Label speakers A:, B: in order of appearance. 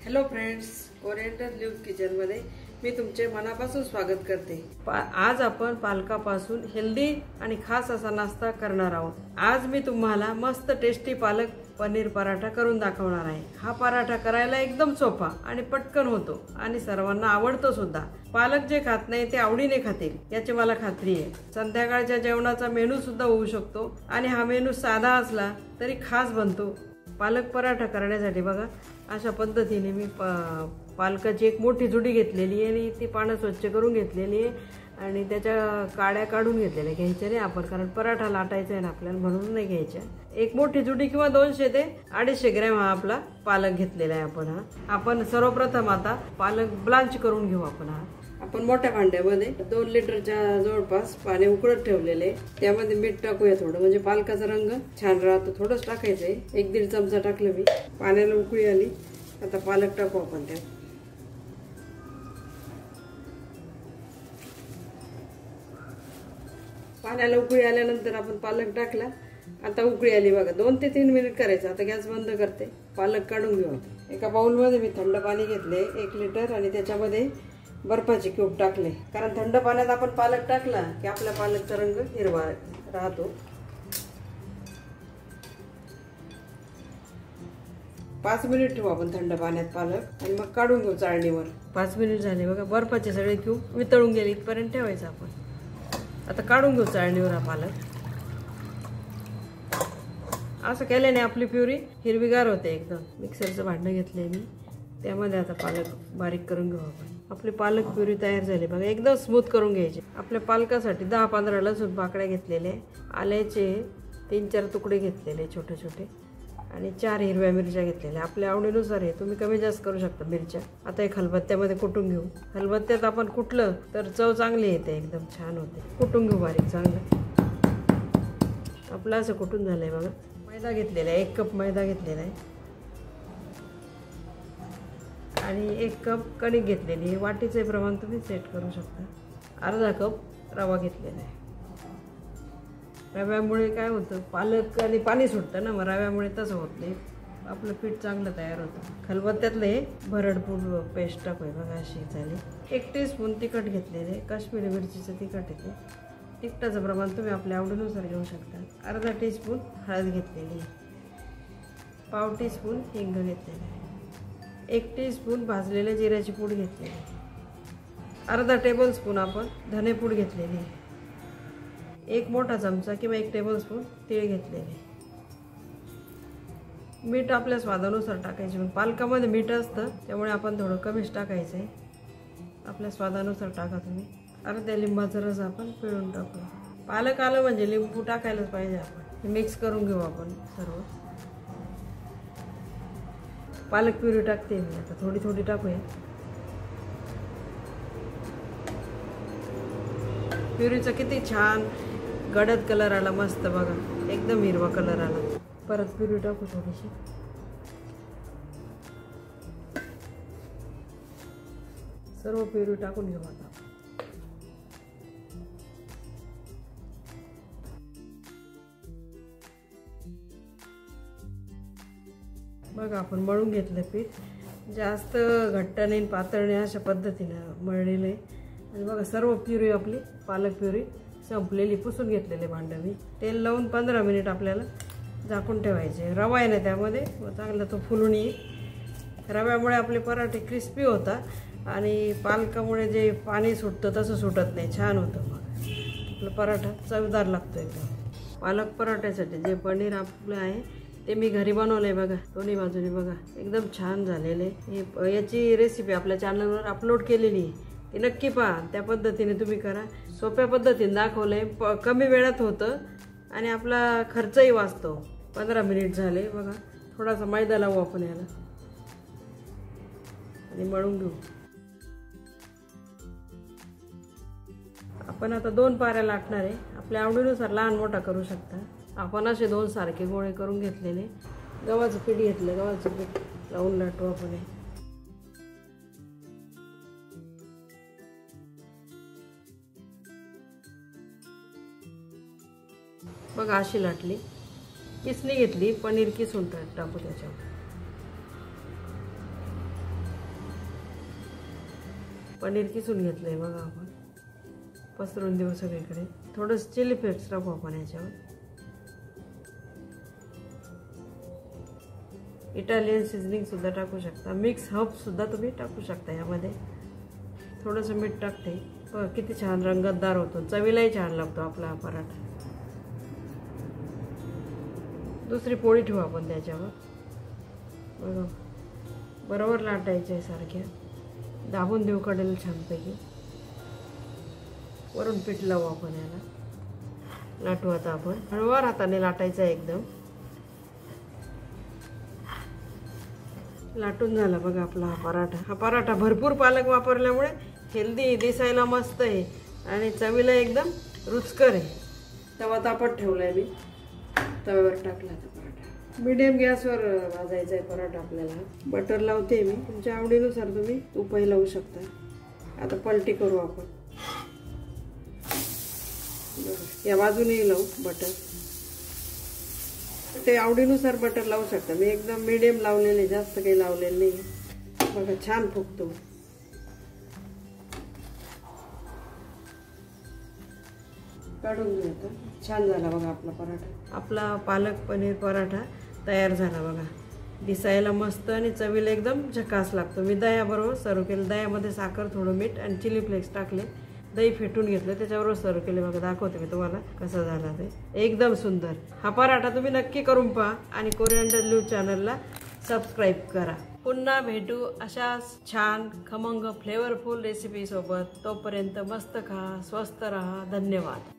A: Hello friends, oriental ल्यूज kitchen मध्ये मी तुमचे मनापासून स्वागत करते। आज आपण पालकापासून हेल्दी आणि खास असा नाश्ता करणार आहोत। आज मी तुम्हाला मस्त टेस्टी पालक पनीर पराठा करून दाखवणार आहे। हा पराठा करायला एकदम सोपा आणि पटकन होतो आणि सर्वांना आवडतो सुद्धा। पालक जे खात नाही ते आवडीने खातील याची मला खात्री आहे। संध्याकाळच्या जेवणाचा मेनू सुद्धा होऊ शकतो आणि हा मेनू साधा असला तरी खास बनतो। पालक पराठा करण्यासाठी बघा अशा पद्धतीने मी पालकाची एक मोठी जुडी घेतलेली आहे आणि ती पानं स्वच्छ करून घेतलेली आहे आणि त्याच्या काड्या काढून घेतलेल्या घ्यायच्या नाही आपण, कारण पराठा लाटायचा आहे ना आपल्याला, म्हणून नाही घ्यायच्या। एक मोठी जुडी किंवा 200 ते 250 ग्रॅम हा आपला पालक घेतलेला आहे आपण सर्वप्रथम आता पालक ब्लांच करून घेऊ। आपण मोठ्या भांड्यामध्ये 2 लिटरच्या जवळपास पाणी उकळत ठेवलेले, त्यामध्ये मीठ टाकूया थोडं, म्हणजे पालकाचा रंग छान राहतो। थोडंच टाकायचंय, 1-1.5 चमचा टाकलं मी। पाण्याला उकळी आली, आता पालक टाकू आपण त्यात। पाण्याला उकळी आल्यानंतर आपण पालक टाकला। आता उकळी आली बघा, 2 ते 3 मिनिट करायचं। आता गॅस बंद करते, पालक काढून घेऊ। एका बाउल मध्ये मी थंड पाणी घेतले 1 लिटर आणि त्याच्यामध्ये बर्फाचे क्यूब टाकले, कारण थंड पाण्यात आपण पालक टाकला की आपल्या पालकचा रंग हिरवा राहतो। 5 मिनिट ठेवू आपण थंड पाण्यात पालक आणि मग काढून घेऊ चाळणीवर। 5 मिनिट झाले बघा, बर्फाचे सगळे क्यूब वितळून गेले इथपर्यंत ठेवायचं आपण। आता काढून घेऊ चाळणीवर हा पालक। असं केल्याने आपली प्युरी हिरवीगार होते एकदम। मिक्सरचं भांडं घेतलंय मी, त्यामध्ये आता पालक बारीक करून घेऊ आपण। आपली पालक प्युरी तयार झाली बघा, एकदम स्मूथ करून घ्यायची। आपल्या पालकासाठी 10-15 लसूण पाकळ्या घेतलेले, आल्याचे 3-4 तुकडे घेतलेले छोटे छोटे आणि 4 हिरव्या मिरच्या घेतलेल्या। आपल्या आवडीनुसार आहे, तुम्ही कमी जास्त करू शकता मिरच्या। आता एक खलबत्त्यामध्ये कुटून घेऊ। खलबत्त्यात आपण कुटलं तर चव चांगली येते, एकदम छान होते। कुटून घेऊ बारीक चांगलं। आपलं असं कुटून झालंय बघा। मैदा घेतलेला आहे, 1 कप मैदा घेतलेला आहे आणि 1 कप कणिक घेतलेली आहे। वाटीचे प्रमाण तुम्ही सेट करू शकता। अर्धा कप रवा घेतलेला आहे। रव्यामुळे काय होतं, पालक आणि पाणी सुटतं ना, मग रव्यामुळे तसं होत नाही, आपलं पीठ चांगलं तयार होतं। खलबत्त्यातलं हे भरडपूर पेस्ट टाकूया बघा, अशी झाली। 1 टीस्पून तिखट घेतलेले, काश्मीरी मिरचीचं तिखट येते। तिखटाचं प्रमाण तुम्ही आपल्या आवडीनुसार घेऊ शकता। अर्धा टीस्पून हळद घेतलेली, पाव टीस्पून हिंग घेतलेली, 1 टीस्पून भाजलेल्या जिऱ्याची पूड घेतलेली, अर्धा टेबलस्पून आपण धनेपूड घेतलेली, 1 मोठा चमचा किंवा 1 टेबलस्पून तीळ घेतलेले। मीठ आपल्या स्वादानुसार टाकायचे, पण पालकामध्ये मीठ असतं त्यामुळे आपण थोडं कमीच टाकायचं आहे। आपल्या स्वादानुसार टाका तुम्ही। अर्ध्या लिंबाचा रस आपण पिळून टाकू। पालक आलं म्हणजे लिंबू टाकायलाच पाहिजे आपण। मिक्स करून घेऊ आपण सर्व। पालक प्युरी टाकते मी आता, थोडी थोडी टाकूया। प्युरीचा किती छान गडद कलर आला, मस्त बघा, एकदम हिरवा कलर आला। परत प्युरी टाकू थोडीशी। सर्व प्युरी टाकून घेऊ आता। बघा आपण मळून घेतलं पीठ, जास्त घट्ट नाही पातळ नाही, अशा पद्धतीने मळलेलं आहे। आणि बघा सर्व प्युरी आपली पालक प्युरी संपलेली, पुसून घेतलेले भांडं मी। तेल लावून 15 मिनिट आपल्याला झाकून ठेवायचे। रवा आहे ना त्यामध्ये, चांगला तो फुलून येईल। रव्यामुळे आपले पराठे क्रिस्पी होतात आणि पालकामुळे जे पाणी सुटतं तसं सुटत नाही, छान होतं। मग आपला पराठा चवदार लागतो एकदम। पालक पराठ्यासाठी जे पनीर आपलं आहे ते मी घरी बनवलंय बघा, दोन्ही बाजूने बघा, एकदम छान झालेले। याची रेसिपी आपल्या चॅनलवर अपलोड केलेली आहे, ती नक्की पहा। त्या पद्धतीने तुम्ही करा, सोप्या पद्धतीने दाखवलंय, कमी वेळात होतं आणि आपला खर्चही वाचतो। 15 मिनिट झाले बघा। थोडासा मैदा लावू आपण याला आणि मळून घेऊ। आपण आता 2 पाऱ्या लाटणार आहे, आपल्या आवडीनुसार लहान मोठा करू शकता। आपण असे 2 सारखे गोळे करून घेतलेले। गव्हाचं पीठ घेतलं, गव्हाचं पीठ लावून लाटू आपण। बघा अशी लाटली, किसणी घेतली, पनीर किसून टाकू त्याच्यावर। पनीर किसून घेतलंय बघा आपण, पसरून देऊ सगळीकडे. थोडंसं चिली फ्लेक्स टाकू आपण याच्यावर. इटालियन सीझनिंग सुद्धा टाकू शकता, मिक्स हर्ब सुद्धा तुम्ही टाकू शकता यामध्ये. थोडंसं मीठ टाकते. बघ किती छान रंगतदार होतो, चवीलाही छान लागतो आपला हा पराठा. दुसरी पोळी ठेवू आपण त्याच्यावर. बघा बरोबर लाटायचे सारख्या, दाबून देऊ कडेल छानपैकी. वरून पीठ लावू आपण याला, लाटू आता आपण. हळूवार हाताने लाटायचं आहे एकदम. लाटून झाला बघा आपला हा पराठा. हा पराठा भरपूर पालक वापरल्यामुळे हेल्दी, दिसायला मस्त आहे आणि चवीला एकदम रुचकर आहे. तवा तापत ठेवलाय मी, तव्यावर टाकला आता पराठा. मीडियम गॅसवर भाजायचा आहे पराठा आपल्याला. बटर लावते मी, तुमच्या आवडीनुसार तुम्ही तूपही लावू शकता. आता पलटी करू आपण. या बाजूने लावू बटर, ते आवडीनुसार बटर लावू शकता. मी एकदम मीडियम लावलेले, जास्त काही लावलेले नाही. बघा छान फुगतो. काढून घेऊ आता. छान झाला बघा आपला पराठा. आपला पालक पनीर पराठा तयार झाला बघा. दिसायला मस्त आणि चवीला एकदम झकास लागतो. मी दह्याबरोबर सर्व केलं. दह्यामध्ये साखर, थोडं मीठ आणि चिली फ्लेक्स टाकले. दही फेटून घेतलं, त्याच्याबरोबर सर्व केले बघा. दाखवते मी तुम्हाला कसा झाला ते. एकदम सुंदर. हा पराठा तुम्ही नक्की करून पहा आणि कोरिअँडर लीव्ह चॅनलला सबस्क्राईब करा. पुन्हा भेटू अशाच छान खमंग फ्लेवरफुल रेसिपी सोबत. तोपर्यंत मस्त खा, स्वस्त रहा. धन्यवाद.